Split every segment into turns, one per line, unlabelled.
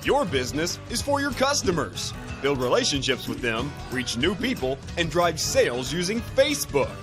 Your business is for your customers. Build relationships with them, reach new people, and drive sales using Facebook.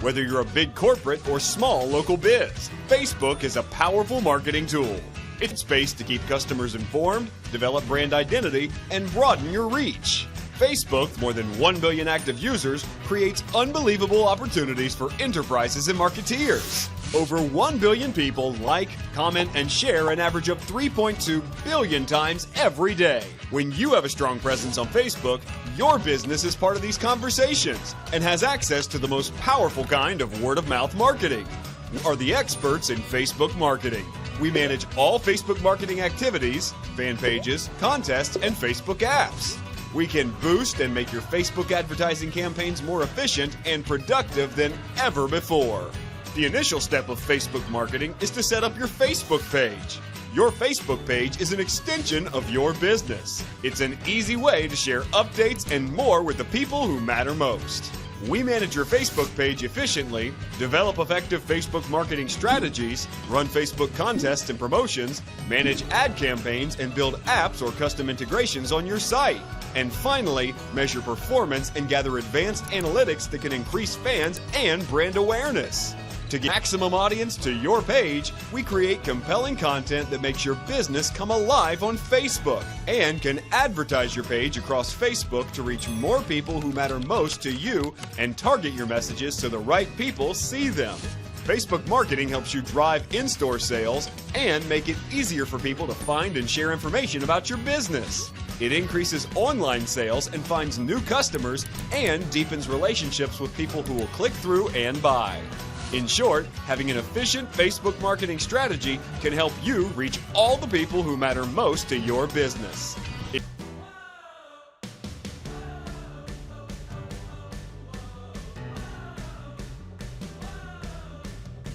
Whether you're a big corporate or small local biz, Facebook is a powerful marketing tool. It's space to keep customers informed, develop brand identity, and broaden your reach. Facebook, with more than 1 billion active users, creates unbelievable opportunities for enterprises and marketeers. Over 1 billion people like, comment, and share an average of 3.2 billion times every day. When you have a strong presence on Facebook, your business is part of these conversations and has access to the most powerful kind of word-of-mouth marketing. We are the experts in Facebook marketing. We manage all Facebook marketing activities, fan pages, contests, and Facebook apps. We can boost and make your Facebook advertising campaigns more efficient and productive than ever before. The initial step of Facebook marketing is to set up your Facebook page. Your Facebook page is an extension of your business. It's an easy way to share updates and more with the people who matter most. We manage your Facebook page efficiently, develop effective Facebook marketing strategies, run Facebook contests and promotions, manage ad campaigns, and build apps or custom integrations on your site. And finally, measure performance and gather advanced analytics that can increase fans and brand awareness. To get maximum audience to your page, we create compelling content that makes your business come alive on Facebook and can advertise your page across Facebook to reach more people who matter most to you and target your messages so the right people see them. Facebook marketing helps you drive in-store sales and make it easier for people to find and share information about your business. It increases online sales and finds new customers and deepens relationships with people who will click through and buy. In short, having an efficient Facebook marketing strategy can help you reach all the people who matter most to your business.